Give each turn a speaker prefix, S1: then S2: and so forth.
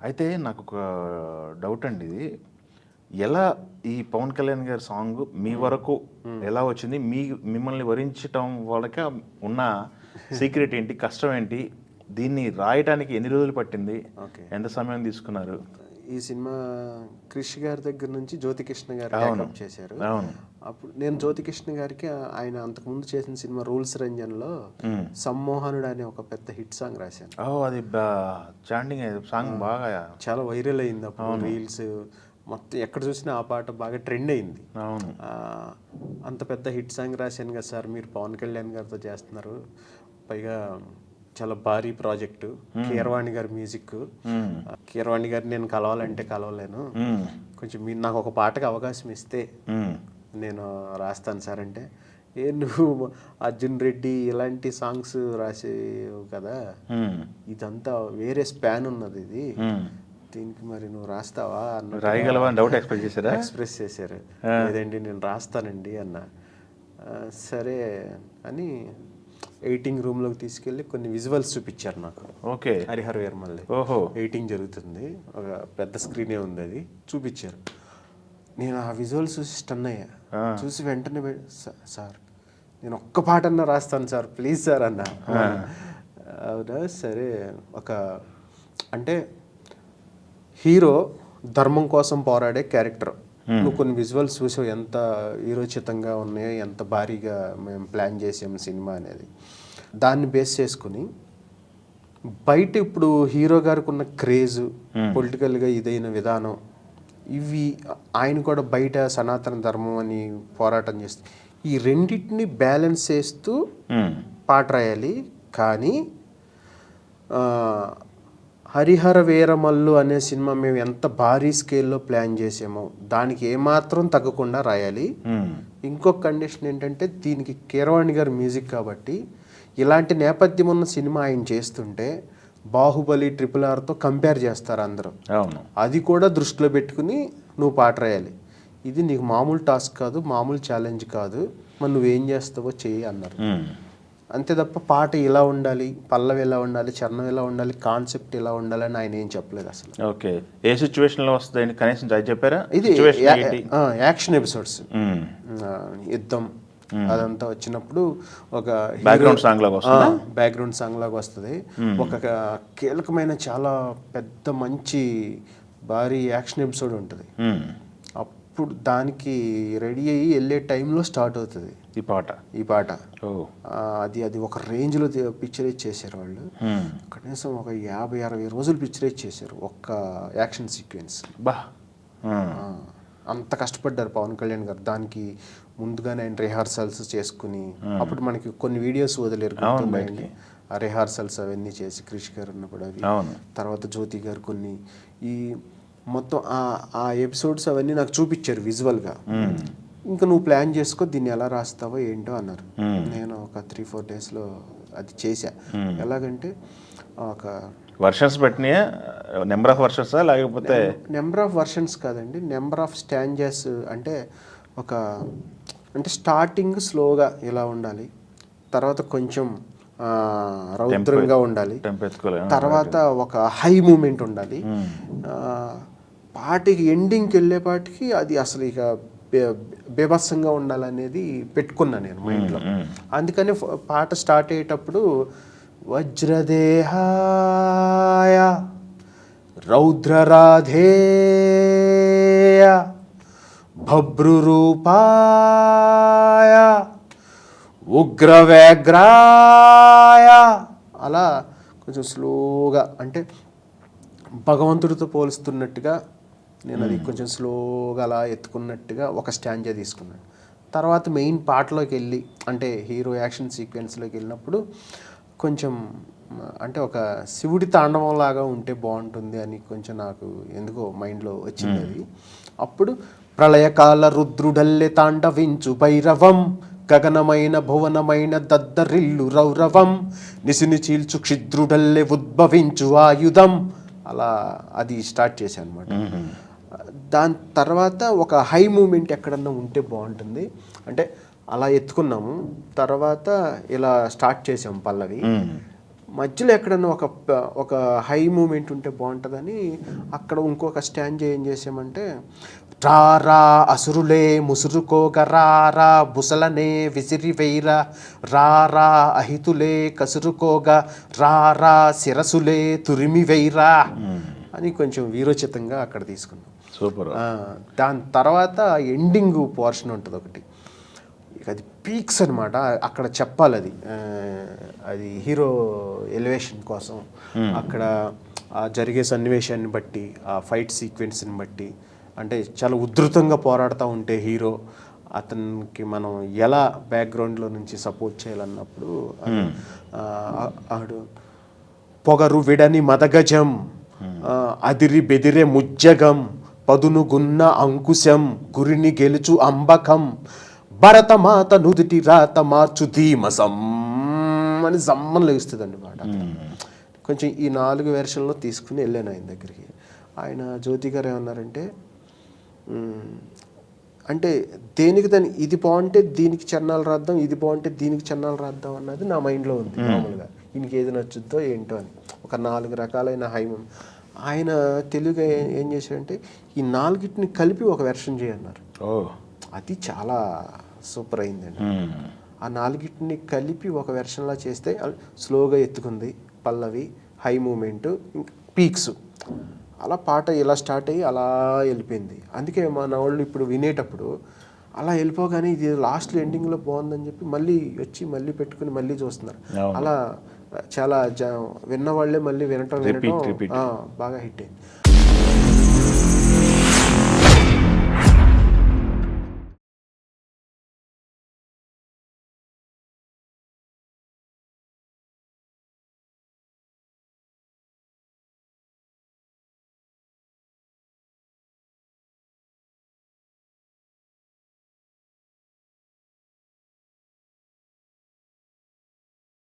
S1: అయితే నాకు ఒక డౌట్ అండి ఇది. ఎలా ఈ పవన్ కళ్యాణ్ గారి సాంగ్ మీ వరకు ఎలా వచ్చింది? మిమ్మల్ని వరించటం వాళ్ళకి ఉన్న సీక్రెట్ ఏంటి? కష్టం ఏంటి? దీన్ని రాయటానికి ఎన్ని రోజులు పట్టింది?
S2: ఓకే.
S1: ఎంత సమయం తీసుకున్నారు?
S2: ఈ సినిమా క్రిష్ గారి దగ్గర నుంచి జ్యోతికృష్ణ గారు టేకప్ చేశారు.
S1: అవును.
S2: అప్పుడు నేను జ్యోతికృష్ణ గారికి ఆయన అంతకుముందు చేసిన సినిమా రూల్స్ రంజన్లో సమ్మోహనుడు అనే ఒక పెద్ద హిట్ సాంగ్ రాశాను.
S1: అది చాండింగ్ సాంగ్ బాగా
S2: చాలా వైరల్ అయింది అప్పుడు. రీల్స్ మొత్తం ఎక్కడ చూసినా ఆ పాట బాగా ట్రెండ్ అయింది.
S1: అవును.
S2: అంత పెద్ద హిట్ సాంగ్ రాశాను కదా సార్, మీరు పవన్ కళ్యాణ్ గారితో చేస్తున్నారు, పైగా చాలా భారీ ప్రాజెక్టు, కీరవాణి గారి మ్యూజిక్, కీరవాణి గారు నేను కలవాలంటే కలవలేను, కొంచెం మీరు నాకు ఒక పాటకు అవకాశం ఇస్తే నేను రాస్తాను సార్ అంటే, నువ్వు అర్జున్ రెడ్డి ఇలాంటి సాంగ్స్ రాసేవు కదా, ఇదంతా వేరే స్పాన్ ఉన్నది, ఇది దీనికి మరి నువ్వు రాస్తావా అన్న
S1: రాయగలవా అని డౌట్ ఎక్స్ప్రెస్
S2: చేశారు. లేదండి నేను రాస్తానండి అన్న. సరే అని ఎడిటింగ్ రూమ్లోకి తీసుకెళ్ళి కొన్ని విజువల్స్ చూపించారు నాకు.
S1: ఓకే.
S2: హరిహర వీరమల్లి ఎడిటింగ్ జరుగుతుంది, ఒక పెద్ద స్క్రీనే ఉంది, అది చూపించారు. నేను ఆ విజువల్స్ చూసి స్టన్ అయ్యా. చూసి వెంటనే సార్ నేను ఒక్క పాట అన్నా రాస్తాను సార్, ప్లీజ్ సార్ అన్న. అవునా సరే. అంటే హీరో ధర్మం కోసం పోరాడే క్యారెక్టర్. నువ్వు కొన్ని విజువల్స్ చూసావు ఎంత వీరోచితంగా ఉన్నాయో, ఎంత భారీగా మేము ప్లాన్ చేసాము సినిమా అనేది. దాన్ని బేస్ చేసుకుని బయట ఇప్పుడు హీరో గారికి ఉన్న క్రేజ్, పొలిటికల్గా ఇదైన విధానం, ఇవి ఆయన కూడా బయట సనాతన ధర్మం అని పోరాటం చేస్తూ ఈ రెండింటిని బ్యాలెన్స్ చేస్తూ పాట రాయాలి. కానీ హరిహర వీరమల్లు అనే సినిమా మేము ఎంత భారీ స్కేల్లో ప్లాన్ చేసామో దానికి ఏమాత్రం తగ్గకుండా రాయాలి. ఇంకొక కండిషన్ ఏంటంటే దీనికి కీరవాణి గారి మ్యూజిక్ కాబట్టి ఇలాంటి నేపథ్యం ఉన్న సినిమా ఆయన చేస్తుంటే బాహుబలి, RRRతో కంపేర్ చేస్తారు అందరూ. అది కూడా దృష్టిలో పెట్టుకుని నువ్వు పాట రాయాలి. ఇది నీకు మామూలు టాస్క్ కాదు, మామూలు ఛాలెంజ్ కాదు, మరి నువ్వేం చేస్తావో చెయ్యి అన్నారు. అంతే తప్ప పాట ఇలా ఉండాలి, పల్లవి ఎలా ఉండాలి, చరణం ఎలా ఉండాలి, కాన్సెప్ట్ ఎలా ఉండాలని ఆయన ఏం చెప్పలేదు అసలు.
S1: ఓకే. ఏ సిచ్యువేషన్లో వస్తుంది కనీసం చెప్పారా?
S2: ఇది యాక్షన్ ఎపిసోడ్స్, యుద్ధం అదంతా వచ్చినప్పుడు ఒక బ్యాక్గ్రౌండ్ సాంగ్ లాగా వస్తుంది. ఒక కీలకమైన చాలా పెద్ద మంచి భారీ యాక్షన్ ఎపిసోడ్ ఉంటుంది. అప్పుడు దానికి రెడీ అయ్యి వెళ్ళే టైంలో స్టార్ట్ అవుతుంది ఈ పాట. అది ఒక రేంజ్లో పిక్చరైజ్ చేశారు వాళ్ళు. కనీసం ఒక 50-60 రోజులు పిక్చరైజ్ చేశారు ఒక్క యాక్షన్ సీక్వెన్స్. అంత కష్టపడ్డారు పవన్ కళ్యాణ్ గారు. దానికి ముందుగానే ఆయన రిహార్సల్స్ చేసుకుని, అప్పుడు మనకి కొన్ని వీడియోస్ వదిలేరు, ఆ రిహార్సల్స్ అవన్నీ చేసి క్రిష్ గారు ఉన్నప్పుడు అవి, తర్వాత జ్యోతి గారు కొన్ని, ఈ మొత్తం ఆ ఎపిసోడ్స్ అవన్నీ నాకు చూపించారు విజువల్గా. ఇంకా నువ్వు ప్లాన్ చేసుకో, దీన్ని ఎలా రాస్తావో ఏంటో అన్నారు. నేను ఒక 3-4 డేస్లో అది చేశా. ఎలాగంటే ఒక
S1: వర్షన్స్ పెట్టినాయా? నెంబర్ ఆఫ్ వర్షన్సా లేకపోతే?
S2: నెంబర్ ఆఫ్ వర్షన్స్ కాదండి, నెంబర్ ఆఫ్ స్టాంజెస్. అంటే స్టార్టింగ్ స్లోగా ఇలా ఉండాలి, తర్వాత కొంచెం రౌద్రంగా ఉండాలి, తర్వాత ఒక హై మూమెంట్ ఉండాలి. పాటికి ఎండింగ్కి వెళ్ళేపాటికి అది అసలు ఇక బేభత్సంగా ఉండాలనేది పెట్టుకున్నా నేను మైండ్లో. అందుకని పాట స్టార్ట్ అయ్యేటప్పుడు వజ్రదేహాయ రౌద్రరాధేయ భభ్రురూపాయ ఉగ్రవ్యాఘ్రాయ, అలా కొంచెం స్లోగా, అంటే భగవంతుడితో పోలుస్తున్నట్టుగా నేను అది కొంచెం స్లోగా అలా ఎత్తుకున్నట్టుగా ఒక స్టాంజా తీసుకున్నాను. తర్వాత మెయిన్ పాటలోకి వెళ్ళి, అంటే హీరో యాక్షన్ సీక్వెన్స్లోకి వెళ్ళినప్పుడు కొంచెం అంటే ఒక శివుడి తాండవం లాగా ఉంటే బాగుంటుంది అని కొంచెం నాకు ఎందుకో మైండ్లో వచ్చింది అది. అప్పుడు ప్రళయకాల రుద్రుడల్లె తాండవించు భైరవం, గగనమైన భువనమైన దద్దరిల్లు రౌరవం, నిసిని చీల్చు క్షిద్రుడల్లె ఉద్భవించు ఆయుధం, అలా అది స్టార్ట్ చేశాను అనమాట. దాని తర్వాత ఒక హై మూమెంట్ ఎక్కడన్నా ఉంటే బాగుంటుంది అంటే అలా ఎత్తుకున్నాము. తర్వాత ఇలా స్టార్ట్ చేసాము పల్లవి. మధ్యలో ఎక్కడన్నా ఒక హై మూమెంట్ ఉంటే బాగుంటుందని అక్కడ ఇంకొక స్టాండ్ ఏం చేసామంటే రారా అసురులే ముసురుకోగ రారా బుసలనే విసిరి వేయరా రారా అహితులే కసురుకోగా రారా శిరసులే తురిమి వేయరా అని కొంచెం వీరోచితంగా అక్కడ తీసుకున్నాం.
S1: సూపర్.
S2: దాని తర్వాత ఎండింగ్ పోర్షన్ ఉంటుంది ఒకటి, ఇక అది పీక్స్ అనమాట. అక్కడ చెప్పాలి అది హీరో ఎలివేషన్ కోసం అక్కడ ఆ జరిగే సన్నివేశాన్ని బట్టి ఆ ఫైట్ సీక్వెన్స్ని బట్టి అంటే చాలా ఉధృతంగా పోరాడుతూ ఉంటే హీరో అతనికి మనం ఎలా బ్యాక్గ్రౌండ్లో నుంచి సపోర్ట్ చేయాలన్నప్పుడు ఆడు పొగరు విడని మదగజం అదిరి బెదిరే ముజ్జగం పదును గున్న అంకుశం గురిని గెలుచు అంబకం భరతమాత నుదుటి రాత మార్చు ధీమసం అని జమ్మని లేస్తుంది అండి మాట. కొంచెం ఈ 4 వెర్షన్లో తీసుకుని వెళ్ళాను ఆయన దగ్గరికి. ఆయన జ్యోతి గారు ఏమన్నారంటే అంటే దేనికి దాని ఇది బాగుంటే దీనికి చరణాలు రాద్దాం, ఇది బాగుంటే దీనికి చరణాలు రాద్దాం అన్నది నా మైండ్లో ఉంది మామూలుగా. ఈయనకి ఏది నచ్చుద్దో ఏంటో అని ఒక 4 రకాలైన హైమం. ఆయన తెలుగుగా ఏం చేశారంటే ఈ 4టిని కలిపి ఒక వెర్షన్ చేయన్నారు. అది చాలా సూపర్ అయిందండి. ఆ 4టిని కలిపి ఒక వెర్షన్లా చేస్తే స్లోగా ఎత్తుకుంది పల్లవి, హై మూమెంట్, పీక్స్, అలా పాట ఇలా స్టార్ట్ అయ్యి అలా వెళ్ళిపోయింది. అందుకే మన వాళ్ళు ఇప్పుడు వినేటప్పుడు అలా వెళ్ళిపోగానే ఇది లాస్ట్లో ఎండింగ్లో బాగుందని చెప్పి మళ్ళీ వచ్చి మళ్ళీ పెట్టుకుని మళ్ళీ చూస్తున్నారు. అలా చాలా విన్న వాళ్ళే మళ్ళీ వినటం బాగా హిట్ అయింది.